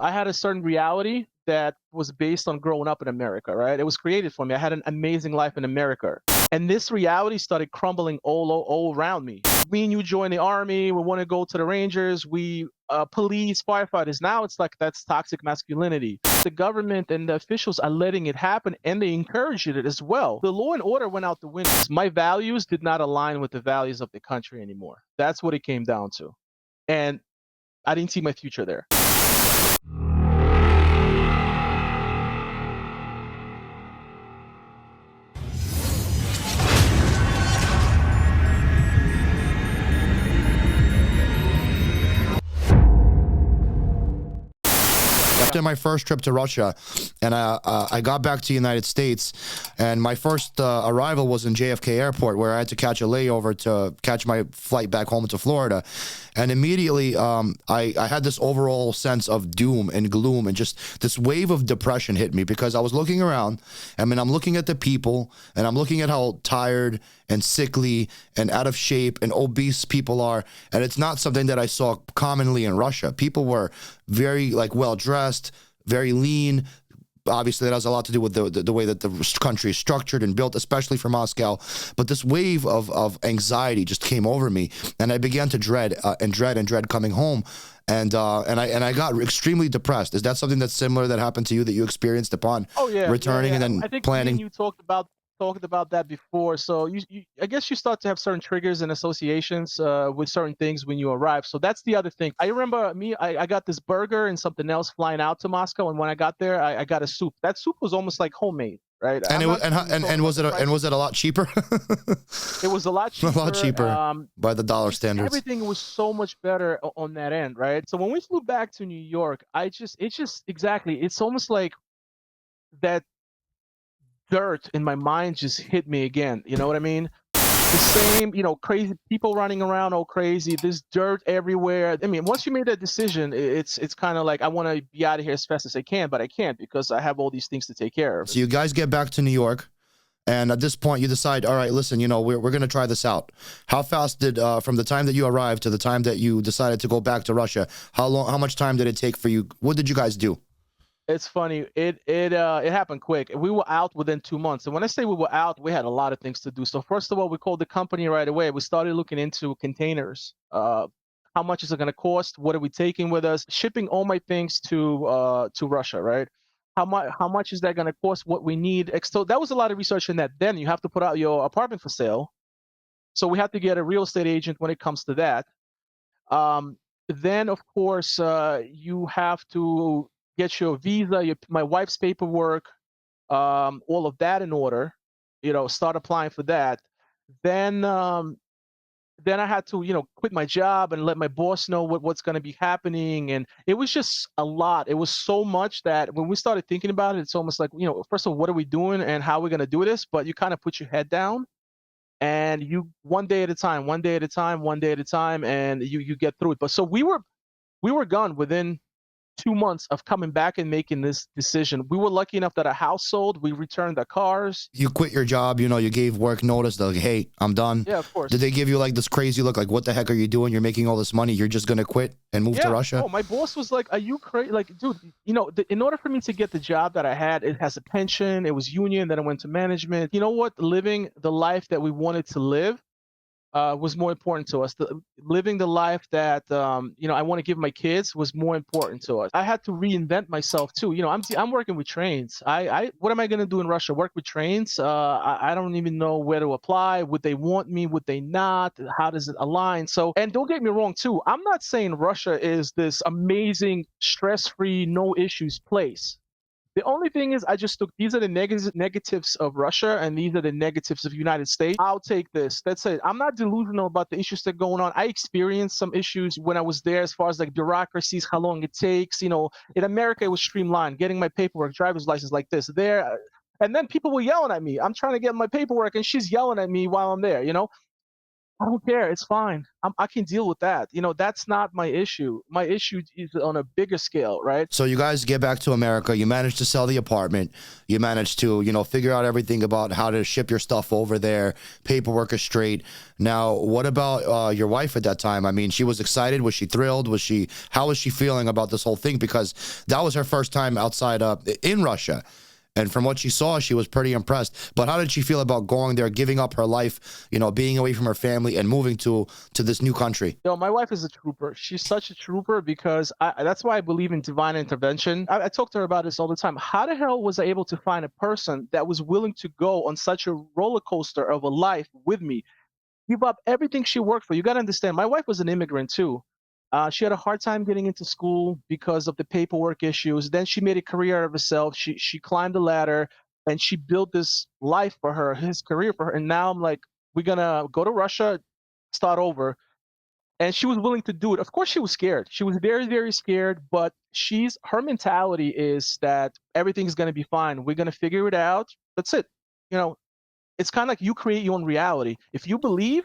I had a certain reality that was based on growing up in America, right? It was created for me. I had an amazing life in America. And this reality started crumbling all around me. Me and you join the army, we want to go to the Rangers, we police, firefighters. Now it's like that's toxic masculinity. The government and the officials are letting it happen, and they encourage it as well. The law and order went out the window. My values did not align with the values of the country anymore. That's what it came down to. And I didn't see my future there. After my first trip to Russia, and I got back to the United States, and my first arrival was in JFK Airport, where I had to catch a layover to catch my flight back home to Florida. And immediately, I had this overall sense of doom and gloom, and just this wave of depression hit me, because I was looking around. I mean, I'm looking at the people, and I'm looking at how tired and sickly and out of shape and obese people are. And it's not something that I saw commonly in Russia. People were very well dressed, very lean. Obviously, that has a lot to do with the way that the country is structured and built, especially for Moscow. But this wave of anxiety just came over me, and I began to dread coming home. And I got extremely depressed. Is that something that's similar that happened to you, that you experienced upon returning and then I think planning? you talked about that before. So I guess you start to have certain triggers and associations with certain things when you arrive. So that's the other thing. I remember I got this burger and something else flying out to Moscow, and when I got there, I got a soup. That soup was almost like homemade, right? And was it a lot cheaper? It was a lot cheaper. A lot cheaper by the dollar standards. Everything was so much better on that end, right? So when we flew back to New York, it's almost like that dirt in my mind just hit me again. You know what I mean? The same, crazy people running around all crazy. There's dirt everywhere. I mean, once you made that decision, it's kind of like, I want to be out of here as fast as I can, but I can't because I have all these things to take care of. So you guys get back to New York, and at this point you decide, all right, listen, we're going to try this out. How fast did, from the time that you arrived to the time that you decided to go back to Russia, how much time did it take for you? What did you guys do? It's funny. It happened quick. We were out within 2 months. And when I say we were out, we had a lot of things to do. So first of all, we called the company right away. We started looking into containers. How much is it going to cost? What are we taking with us? Shipping all my things to Russia, right? How much is that going to cost? What we need? So that was a lot of research in that. Then you have to put out your apartment for sale. So we have to get a real estate agent when it comes to that. Then of course you have to get your visa, my wife's paperwork, all of that in order, start applying for that. Then I had to, quit my job and let my boss know what's going to be happening. And it was just a lot. It was so much that when we started thinking about it, it's almost like, first of all, what are we doing and how are we going to do this? But you kind of put your head down and you one day at a time, and you get through it. But so we were gone within 2 months of coming back and making this decision. We were lucky enough that our house sold. We returned our cars. You quit your job, you gave work notice. They're like, hey, I'm done. Yeah, of course. Did they give you this crazy look, like, what the heck are you doing? You're making all this money. You're just going to quit and move to Russia? Oh, my boss was like, are you crazy? Like, dude, in order for me to get the job that I had, it has a pension. It was union. Then I went to management. You know what? Living the life that we wanted to live was more important to us. Living the life that I want to give my kids was more important to us. I had to reinvent myself too. I'm working with trains. What am I going to do in Russia? Work with trains? I don't even know where to apply. Would they want me? Would they not? How does it align? So, and don't get me wrong too. I'm not saying Russia is this amazing, stress-free, no issues place. The only thing is, I just took, these are the negatives of Russia, and these are the negatives of the United States. I'll take this. That's it. I'm not delusional about the issues that are going on. I experienced some issues when I was there as far as bureaucracies, how long it takes. In America, it was streamlined. Getting my paperwork, driver's license like this. There, and then people were yelling at me. I'm trying to get my paperwork, and she's yelling at me while I'm there, I don't care. It's fine. I can deal with that. You know, that's not my issue. My issue is on a bigger scale, right? So you guys get back to America. You managed to sell the apartment. You managed to, you know, figure out everything about how to ship your stuff over there. Paperwork is straight. Now, what about your wife at that time? I mean, she was excited. Was she thrilled? How was she feeling about this whole thing? Because that was her first time outside in Russia. And from what she saw, she was pretty impressed. But how did she feel about going there, giving up her life, you know, being away from her family and moving to this new country? Yo, my wife is a trooper. She's such a trooper because that's why I believe in divine intervention. I talk to her about this all the time. How the hell was I able to find a person that was willing to go on such a roller coaster of a life with me? Give up everything she worked for. You got to understand, my wife was an immigrant too. She had a hard time getting into school because of the paperwork issues. Then she made a career out of herself. She climbed the ladder and she built this life for her, his career for her. And now I'm like, we're gonna go to Russia, start over. And she was willing to do it. Of course, she was scared. She was very, very scared. But her mentality is that everything's gonna be fine. We're gonna figure it out. That's it. You know, it's kind of like you create your own reality. If you believe,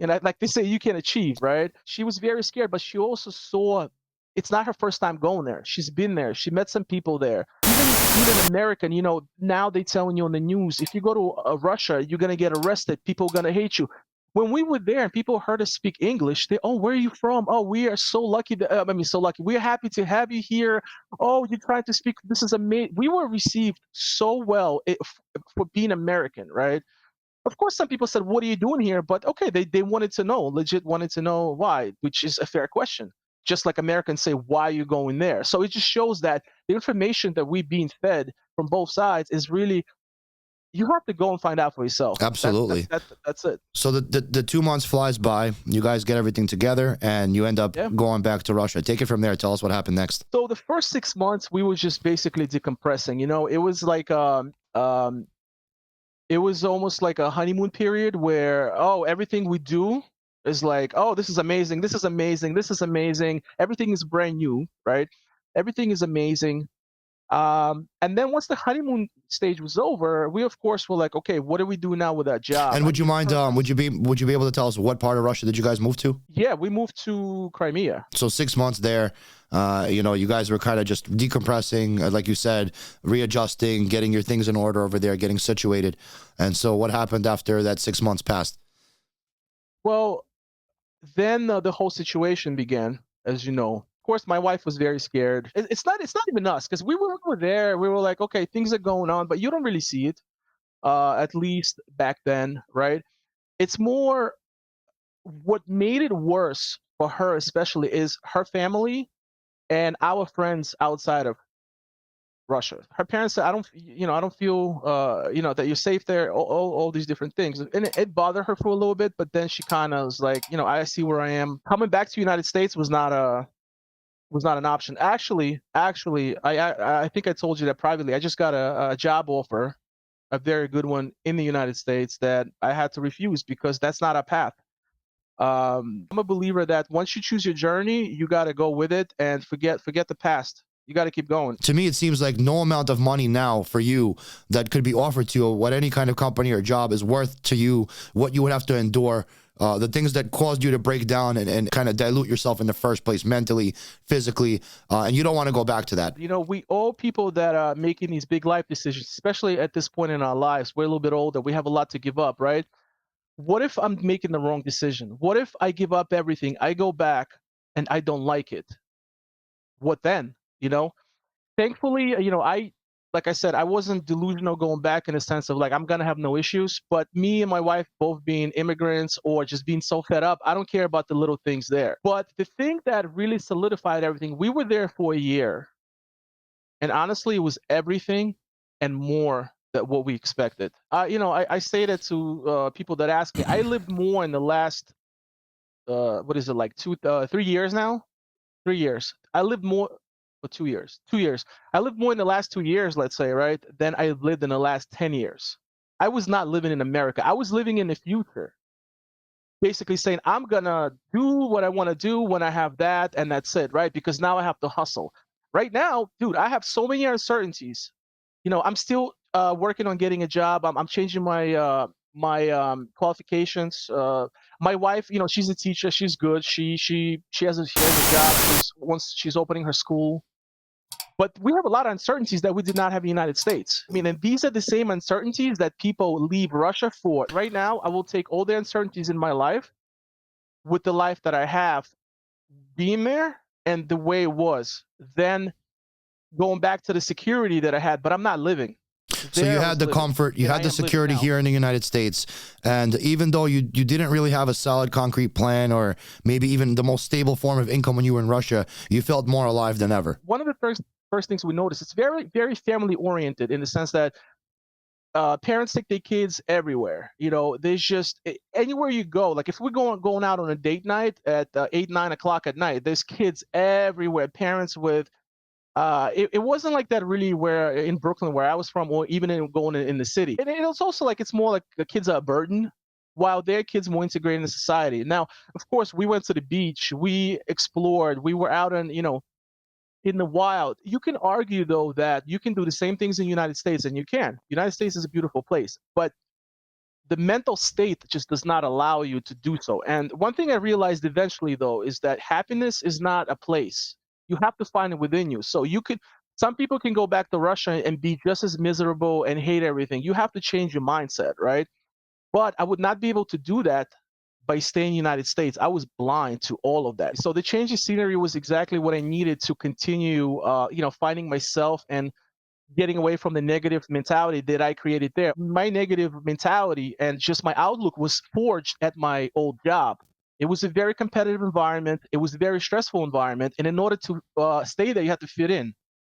and like they say, you can achieve, right? She was very scared, but she also saw it's not her first time going there. She's been there. She met some people there. Even being an American, you know, now they telling you on the news, if you go to Russia, you're gonna get arrested. People are gonna hate you. When we were there and people heard us speak English, oh, where are you from? Oh, we are so lucky. So lucky. We're happy to have you here. Oh, you're trying to speak. This is amazing. We were received so well for being American, right? Of course, some people said, "What are you doing here?" But okay, they wanted to know, legit wanted to know why, which is a fair question. Just like Americans say, "Why are you going there?" So it just shows that the information that we're being fed from both sides is really you have to go and find out for yourself. Absolutely. That's it. So the 2 months flies by. You guys get everything together, and you end up going back to Russia. Take it from there. Tell us what happened next. So the first 6 months, we were just basically decompressing. You know, it was like it was almost like a honeymoon period where everything we do is like, oh, this is amazing, this is amazing, this is amazing, everything is brand new, right? Everything is amazing. And then once the honeymoon stage was over, we of course were like, okay, what do we do now with that job? And would you mind would you be able to tell us what part of Russia did you guys move to? Yeah, we moved to Crimea. So 6 months there. You know, you guys were kind of just decompressing, like you said, readjusting, getting your things in order over there, getting situated. And so what happened after that 6 months passed? Well, then the whole situation began, as you know. Of course, my wife was very scared. It's not even us, because we were there. We were like, okay, things are going on, but you don't really see it, at least back then, right? It's more what made it worse for her, especially, is her family and our friends outside of Russia. Her parents said, I don't feel, that you're safe there, all these different things. And it bothered her for a little bit, but then she kind of was like, I see where I am. Coming back to the United States was not an option. Actually, I think I told you that privately. I just got a job offer, a very good one in the United States that I had to refuse because that's not our path. I'm a believer that once you choose your journey, you got to go with it and forget the past. You got to keep going. To me, it seems like no amount of money now for you that could be offered to you, what any kind of company or job is worth to you, what you would have to endure, the things that caused you to break down and kind of dilute yourself in the first place, mentally, physically, and you don't want to go back to that. We all people that are making these big life decisions, especially at this point in our lives, we're a little bit older, we have a lot to give up, right? What if I'm making the wrong decision? What if I give up everything, I go back and I don't like it? What then? Thankfully, like I said, I wasn't delusional going back in the sense of like, I'm going to have no issues, but me and my wife both being immigrants or just being so fed up, I don't care about the little things there. But the thing that really solidified everything, we were there for a year. And honestly, it was everything and more than what we expected. I say that to people that ask me, I lived more in the last, what is it, like 3 years now? 3 years. I lived more. 2 years. 2 years. I lived more in the last 2 years, let's say, right, than I lived in the last 10 years. I was not living in America. I was living in the future. Basically saying, I'm going to do what I want to do when I have that, and that's it, right? Because now I have to hustle. Right now, dude, I have so many uncertainties. I'm still working on getting a job. I'm changing my qualifications. My wife, you know, she's a teacher. She's good. She has a job. She's opening her school. But we have a lot of uncertainties that we did not have in the United States. I mean, and these are the same uncertainties that people leave Russia for. Right now, I will take all the uncertainties in my life with the life that I have being there and the way it was. Then going back to the security that I had, but I'm not living. So you had the comfort, you had the security here in the United States, and even though you didn't really have a solid concrete plan or maybe even the most stable form of income when you were in Russia, you felt more alive than ever. One of the first things we noticed, it's very, very family oriented in the sense that parents take their kids everywhere. You know, there's just anywhere you go. Like if we're going out on a date night at 8, 9 o'clock at night, there's kids everywhere. Parents with it wasn't like that really where in Brooklyn where I was from, or even going in the city. And it was also like it's more like the kids are a burden, while their kids more integrated in society. Now, of course, we went to the beach, we explored, we were out in in the wild. You can argue though that you can do the same things in the United States, and you can. United States is a beautiful place, but the mental state just does not allow you to do so. And one thing I realized eventually though is that happiness is not a place. You have to find it within you. So some people can go back to Russia and be just as miserable and hate everything. You have to change your mindset, right? But I would not be able to do that by staying in the United States. I was blind to all of that. So the change in scenery was exactly what I needed to continue, finding myself and getting away from the negative mentality that I created there. My negative mentality and just my outlook was forged at my old job. It was a very competitive environment. It was a very stressful environment. And in order to stay there, you have to fit in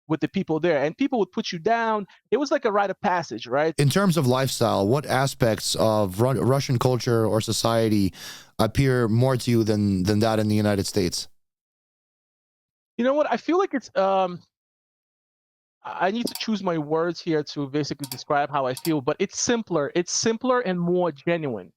with the people there. And people would put you down. It was like a rite of passage, right? In terms of lifestyle, what aspects of Russian culture or society appear more to you than that in the United States? You know what? I feel like it's I need to choose my words here to basically describe how I feel, but it's simpler. It's simpler and more genuine.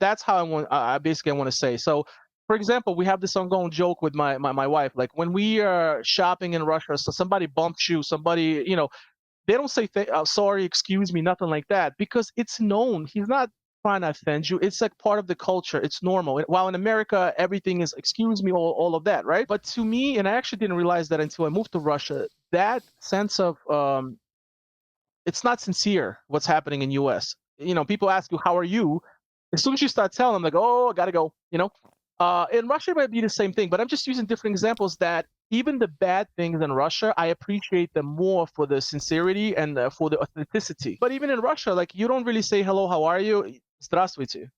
That's how I basically want to say. So, for example, we have this ongoing joke with my wife. Like when we are shopping in Russia, so somebody bumps you, somebody, they don't say sorry, excuse me, nothing like that, because it's known. He's not trying to offend you. It's like part of the culture. It's normal. While in America, everything is excuse me, all of that, right? But to me, and I actually didn't realize that until I moved to Russia, that sense of it's not sincere what's happening in US. People ask you, how are you? As soon as you start telling them, like, oh, I gotta go, in Russia it might be the same thing, but I'm just using different examples that even the bad things in Russia, I appreciate them more for the sincerity and for the authenticity. But even in Russia, like you don't really say, hello, how are you? Здравствуйте.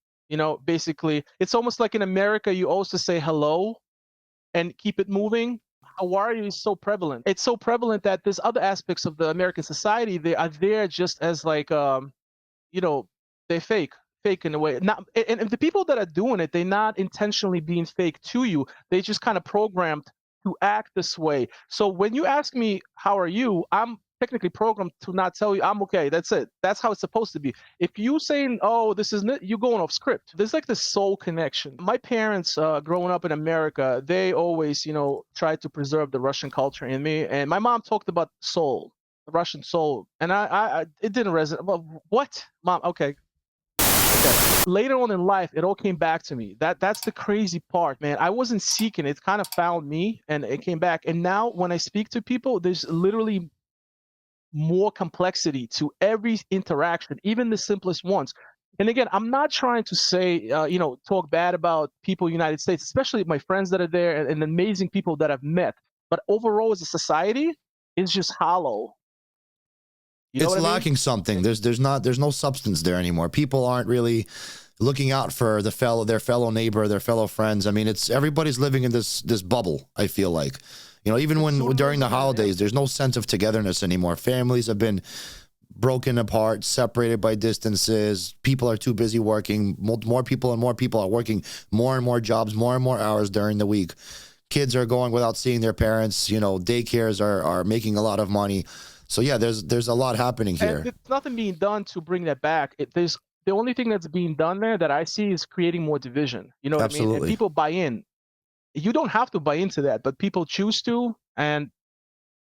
Basically, it's almost like in America, you also say hello and keep it moving. How are you is so prevalent. It's so prevalent that there's other aspects of the American society, they are there just as like, they're fake in a way. And the people that are doing it, they're not intentionally being fake to you. They just kind of programmed to act this way. So when you ask me, how are you? I'm technically programmed to not tell you I'm okay. That's it. That's how it's supposed to be. If you saying, oh, this isn't it, you're going off script. There's like this soul connection. My parents, growing up in America, they always, tried to preserve the Russian culture in me. And my mom talked about soul, the Russian soul. And I it didn't resonate. Well, what? Mom, okay. Later on in life, it all came back to me. That's the crazy part, man. I wasn't seeking it. It kind of found me and it came back. And now when I speak to people, there's literally more complexity to every interaction, even the simplest ones. And again, I'm not trying to say, talk bad about people in the United States, especially my friends that are there and amazing people that I've met. But overall, as a society, it's just hollow. It's lacking something. There's no substance there anymore. People aren't really looking out for their fellow neighbor, their fellow friends. I mean, everybody's living in this bubble, I feel like. Even when during the holidays, there's no sense of togetherness anymore. Families have been broken apart, separated by distances. People are too busy working. More people are working more and more jobs, more and more hours during the week. Kids are going without seeing their parents. Daycares are making a lot of money. So yeah, there's a lot happening here. And there's nothing being done to bring that back. The only thing that's being done there that I see is creating more division. You know what I mean? And people buy in. You don't have to buy into that, but people choose to, and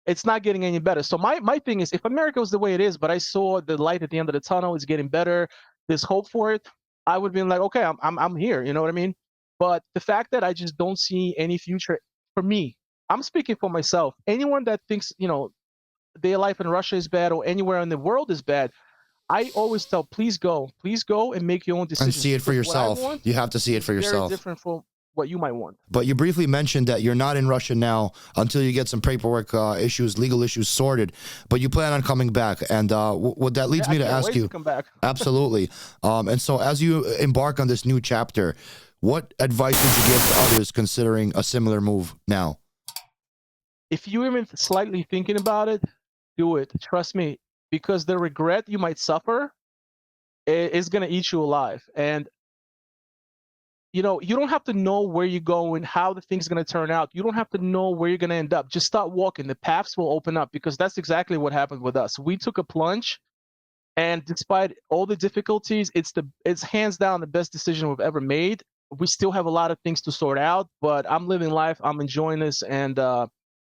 it's not getting any better. So my thing is, if America was the way it is, but I saw the light at the end of the tunnel, it's getting better, there's hope for it, I would be like, okay, I'm here. You know what I mean? But the fact that I just don't see any future for me, I'm speaking for myself. Anyone that thinks, you know, their life in Russia is bad or anywhere in the world is bad, I always tell, please go and make your own decisions. And see it for Because what I yourself. want You have to see it for is yourself. Very different from what you might want. But you briefly mentioned that you're not in Russia now until you get some paperwork issues, legal issues sorted. But you plan on coming back, and what that leads me to ask you. To come back. Absolutely. And so, as you embark on this new chapter, what advice would you give to others considering a similar move now? If you're even slightly thinking about it, do it. Trust me, because the regret you might suffer is going to eat you alive. And you know, you don't have to know where you're going, how the thing's going to turn out. You don't have to know where you're going to end up. Just start walking. The paths will open up, because that's exactly what happened with us. We took a plunge, and despite all the difficulties, it's hands down the best decision we've ever made. We still have a lot of things to sort out, but I'm living life. I'm enjoying this. And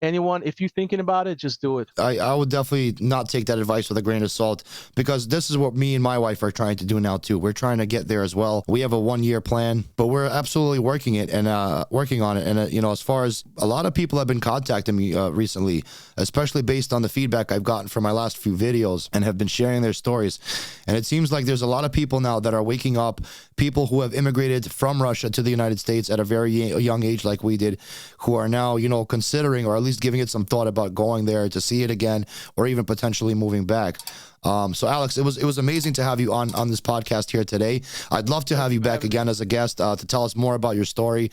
anyone, if you're thinking about it, just do it. I would definitely not take that advice with a grain of salt, because this is what me and my wife are trying to do now too. We're trying to get there as well. We have a 1-year plan, but we're absolutely working it and working on it. And you know, as far as a lot of people have been contacting me recently, especially based on the feedback I've gotten from my last few videos, and have been sharing their stories. And it seems like there's a lot of people now that are waking up, people who have immigrated from Russia to the United States at a very young age, like we did, who are now, you know, considering, or at least giving it some thought about going there to see it again, or even potentially moving back. So Alex, it was amazing to have you on this podcast here today. I'd love to have you back again as a guest to tell us more about your story,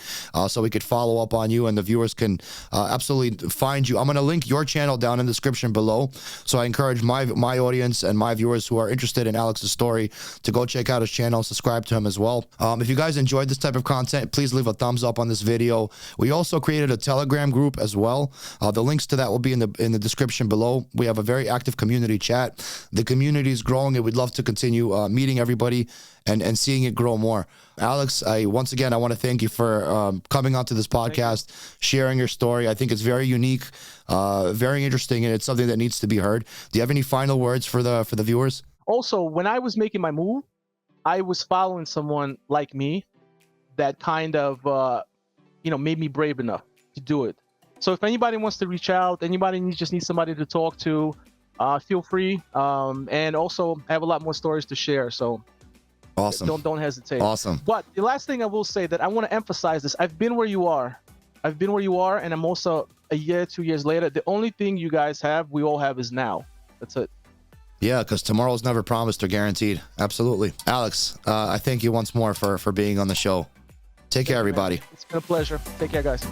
so we could follow up on you and the viewers can absolutely find you. I'm going to link your channel down in the description below, so I encourage my audience and my viewers who are interested in Alex's story to go check out his channel, subscribe to him as well. If you guys enjoyed this type of content, please leave a thumbs up on this video. We also created a Telegram group as well. The links to that will be in the description below. We have a very active community chat. The community is growing, and we'd love to continue meeting everybody and seeing it grow more. Alex, once again, I want to thank you for coming onto this podcast, sharing your story. I think it's very unique, very interesting, and it's something that needs to be heard. Do you have any final words for the viewers? Also, when I was making my move, I was following someone like me that kind of, you know, made me brave enough to do it. So if anybody wants to reach out, anybody just needs somebody to talk to, feel free. And also I have a lot more stories to share. So awesome. Don't hesitate. Awesome. But the last thing I will say, that I want to emphasize this. I've been where you are. And I'm also a year, 2 years later. The only thing you guys have, we all have, is now. That's it. Yeah, because tomorrow's never promised or guaranteed. Absolutely. Alex, I thank you once more for being on the show. Take care, everybody. It's been a pleasure. Take care, guys.